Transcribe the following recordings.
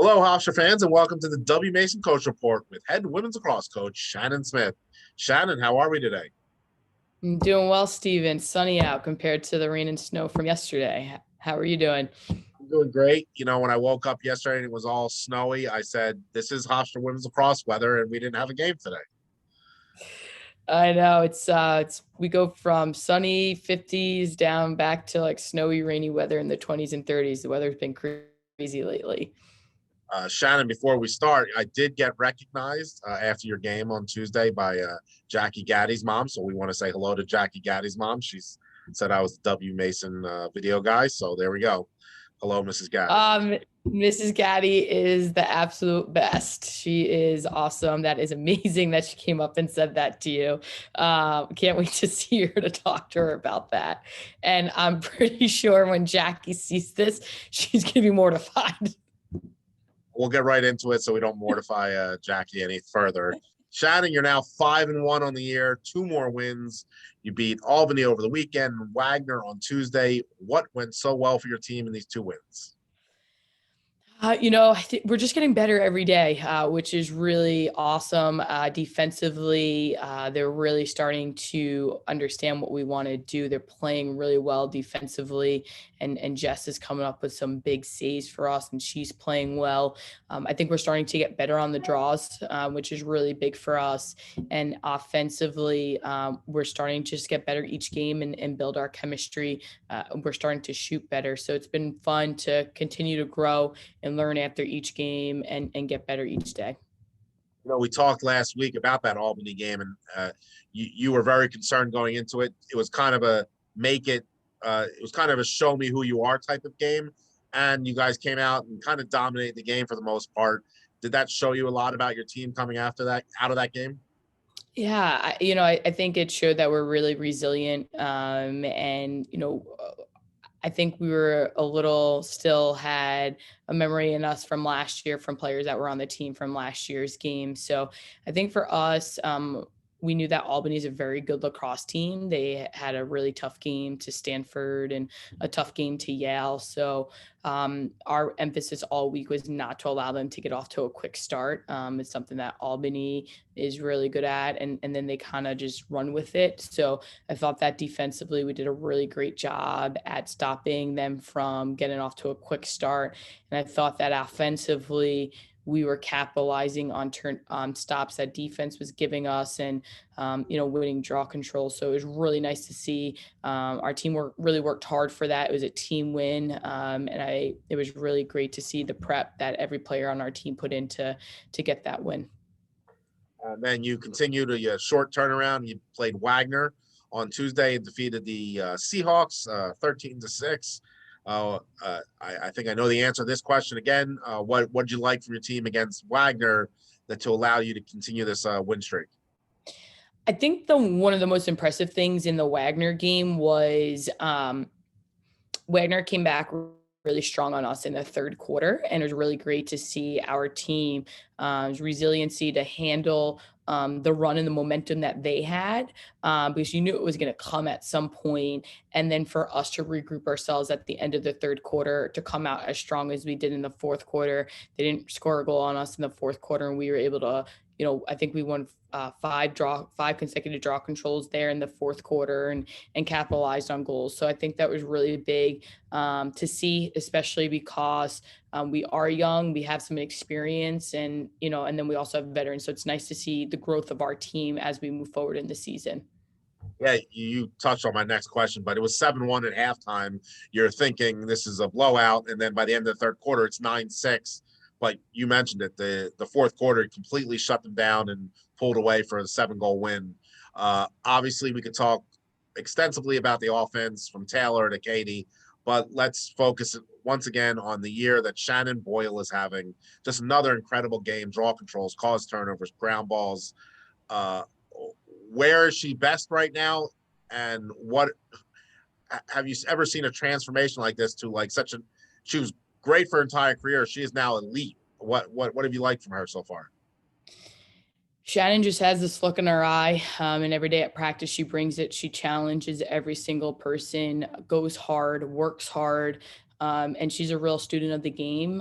Hello, Hofstra fans, and welcome to the W Mason Coach Report with head women's lacrosse coach Shannon Smith. Shannon, how are we today? I'm doing well, Steven. Sunny out compared to the rain and snow from yesterday. How are you doing? I'm doing great. When I woke up yesterday and it was all snowy, I said, "This is Hofstra women's lacrosse weather," and we didn't have a game today. I know it's we go from sunny 50s down back to like snowy, rainy weather in the 20s and 30s. The weather's been crazy lately. Shannon, before we start, I did get recognized after your game on Tuesday by Jackie Gaddy's mom. So we want to say hello to Jackie Gaddy's mom. She's said I was the W Mason video guy. So there we go. Hello, Mrs. Gaddy. Mrs. Gaddy is the absolute best. She is awesome. That is amazing that she came up and said that to you. Can't wait to see her to talk to her about that. And I'm pretty sure when Jackie sees this, she's going to be mortified. We'll get right into it so we don't mortify Jackie any further. Shannon, you're now 5-1 on the year, 2 more wins. You beat Albany over the weekend, Wagner on Tuesday. What went so well for your team in these 2 wins? I think we're just getting better every day, which is really awesome. Defensively, they're really starting to understand what we want to do. They're playing really well defensively, and Jess is coming up with some big saves for us, and she's playing well. I think we're starting to get better on the draws, which is really big for us. And offensively, we're starting to just get better each game and build our chemistry. We're starting to shoot better. So it's been fun to continue to grow and learn after each game and get better each day. We talked last week about that Albany game, and you were very concerned going into it. It was kind of a show me who you are type of game, and you guys came out and kind of dominated the game for the most part. Did that show you a lot about your team coming out of that game? Yeah, I think it showed that we're really resilient, and I think we were still had a memory in us from last year from players that were on the team from last year's game. So I think for us, we knew that Albany is a very good lacrosse team. They had a really tough game to Stanford and a tough game to Yale. So our emphasis all week was not to allow them to get off to a quick start. It's something that Albany is really good at, and then they kind of just run with it. So I thought that defensively, we did a really great job at stopping them from getting off to a quick start. And I thought that offensively, we were capitalizing on stops that defense was giving us and, winning draw control. So it was really nice to see our team really worked hard for that. It was a team win. It was really great to see the prep that every player on our team put in to get that win. Then you continued a short turnaround. You played Wagner on Tuesday and defeated the Seahawks 13-6. I think I know the answer to this question again. What did you like from your team against Wagner to allow you to continue this win streak? I think one of the most impressive things in the Wagner game was Wagner came back really strong on us in the third quarter, and it was really great to see our team resiliency to handle the run and the momentum that they had, because you knew it was going to come at some point. And then for us to regroup ourselves at the end of the third quarter to come out as strong as we did in the fourth quarter. They didn't score a goal on us in the fourth quarter, and we were able to, I think we won 5 consecutive draw controls there in the fourth quarter and capitalized on goals. So I think that was really big to see, especially because we are young, we have some experience, and then we also have veterans. So it's nice to see the growth of our team as we move forward in the season. Yeah, you touched on my next question, but it was 7-1 at halftime. You're thinking this is a blowout, and then by the end of the third quarter, it's 9-6. But you mentioned it, the fourth quarter completely shut them down and pulled away for a 7-goal win. Obviously, we could talk extensively about the offense from Taylor to Katie, but let's focus once again on the year that Shannon Boyle is having. Just another incredible game, draw controls, cause turnovers, ground balls. Where is she best right now? And what have you ever seen a transformation like this to like she was great for her entire career. She is now elite. What have you liked from her so far? Shannon just has this look in her eye, and every day at practice, she brings it. She challenges every single person, goes hard, works hard. And she's a real student of the game.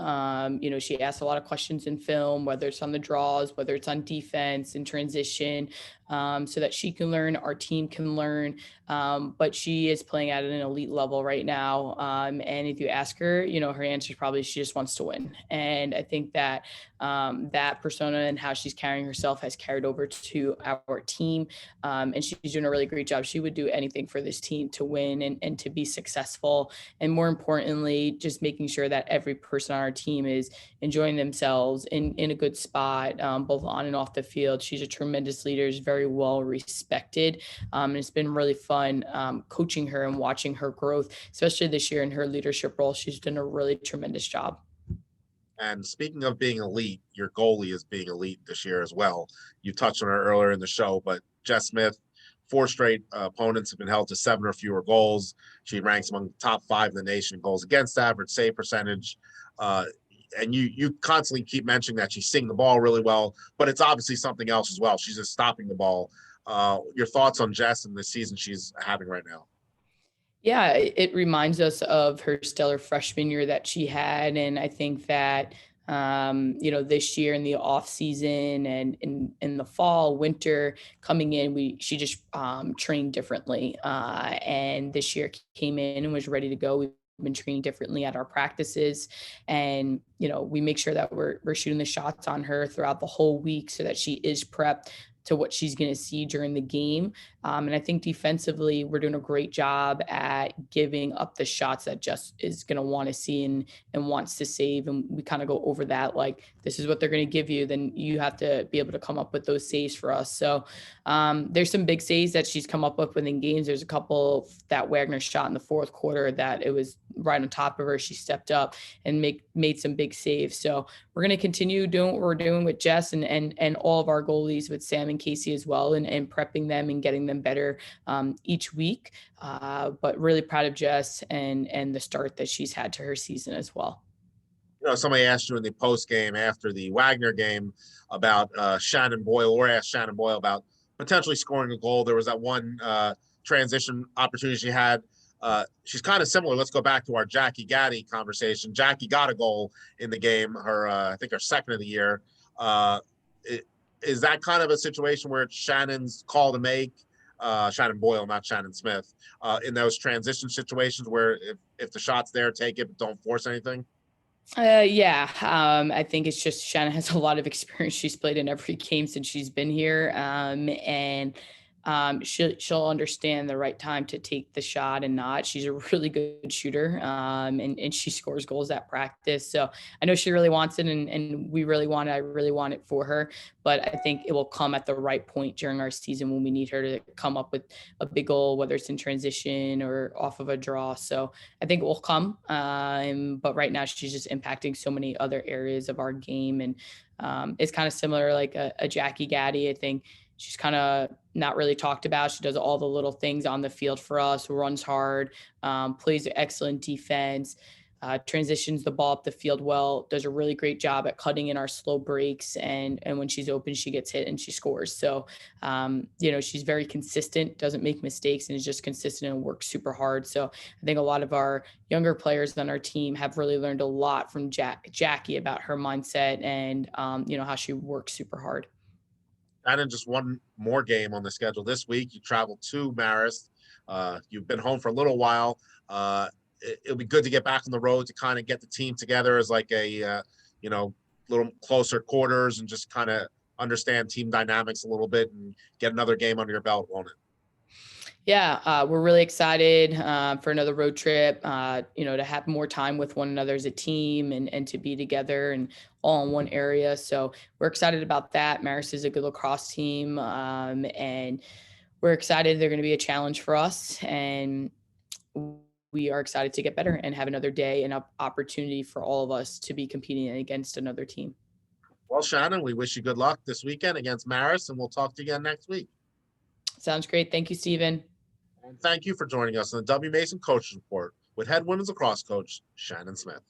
She asks a lot of questions in film, whether it's on the draws, whether it's on defense and transition, so that she can learn, our team can learn. But she is playing at an elite level right now. And if you ask her, her answer is probably she just wants to win. And I think that that persona and how she's carrying herself has carried over to our team. And she's doing a really great job. She would do anything for this team to win and to be successful. And more importantly, just making sure that every person on our team is enjoying themselves in a good spot, both on and off the field. She's a tremendous leader, is very well respected. And it's been really fun coaching her and watching her growth, especially this year in her leadership role. She's done a really tremendous job. And speaking of being elite, your goalie is being elite this year as well. You touched on her earlier in the show, but Jess Smith, 4 straight opponents have been held to 7 or fewer goals. She ranks among the top 5 in the nation in goals against average, save percentage. And you constantly keep mentioning that she's seeing the ball really well, but it's obviously something else as well. She's just stopping the ball. Your thoughts on Jess and the season she's having right now? Yeah, it reminds us of her stellar freshman year that she had. And I think that, this year in the off season and in the fall, winter coming in, she just trained differently. And this year came in and was ready to go. We've been training differently at our practices. And, we make sure that we're shooting the shots on her throughout the whole week so that she is prepped to what she's going to see during the game. And I think defensively, we're doing a great job at giving up the shots that Jess is going to want to see and wants to save. And we kind of go over that, like, this is what they're going to give you. Then you have to be able to come up with those saves for us. So there's some big saves that she's come up with within games. There's a couple that Wagner shot in the fourth quarter that it was right on top of her. She stepped up and made some big saves. So we're going to continue doing what we're doing with Jess and all of our goalies, with Sam and Casey as well, and prepping them and getting them better each week. But really proud of Jess and the start that she's had to her season as well. Somebody asked you in the post game after the Wagner game about Shannon Boyle, or asked Shannon Boyle about potentially scoring a goal. There was that one transition opportunity she had. She's kind of similar. Let's go back to our Jackie Gaddy conversation. Jackie got a goal in the game, I think her second of the year. Is that kind of a situation where it's Shannon's call to make, Shannon Boyle, not Shannon Smith, in those transition situations where if the shot's there, take it, but don't force anything? Yeah, I think it's just Shannon has a lot of experience. She's played in every game since she's been here, and she'll understand the right time to take the shot and not. She's a really good shooter, and she scores goals at practice. So I know she really wants it, and we really want it. I really want it for her, but I think it will come at the right point during our season when we need her to come up with a big goal, whether it's in transition or off of a draw. So I think it will come, but right now she's just impacting so many other areas of our game, and it's kind of similar like a Jackie Gaddy. I think she's kind of not really talked about. She does all the little things on the field for us, runs hard, plays excellent defense, transitions the ball up the field well, does a really great job at cutting in our slow breaks. And when she's open, she gets hit and she scores. So, she's very consistent, doesn't make mistakes, and is just consistent and works super hard. So I think a lot of our younger players on our team have really learned a lot from Jackie about her mindset and, how she works super hard. And then just one more game on the schedule this week. You travel to Marist. You've been home for a little while. It'll be good to get back on the road to kind of get the team together as like a, little closer quarters and just kind of understand team dynamics a little bit and get another game under your belt, won't it? Yeah, we're really excited for another road trip, to have more time with one another as a team and to be together and all in one area. So we're excited about that. Marist is a good lacrosse team, and we're excited. They're going to be a challenge for us, and we are excited to get better and have another day and opportunity for all of us to be competing against another team. Well, Shannon, we wish you good luck this weekend against Marist, and we'll talk to you again next week. Sounds great. Thank you, Stephen. And thank you for joining us on the W. Mason Coach Report with head women's lacrosse coach Shannon Smith.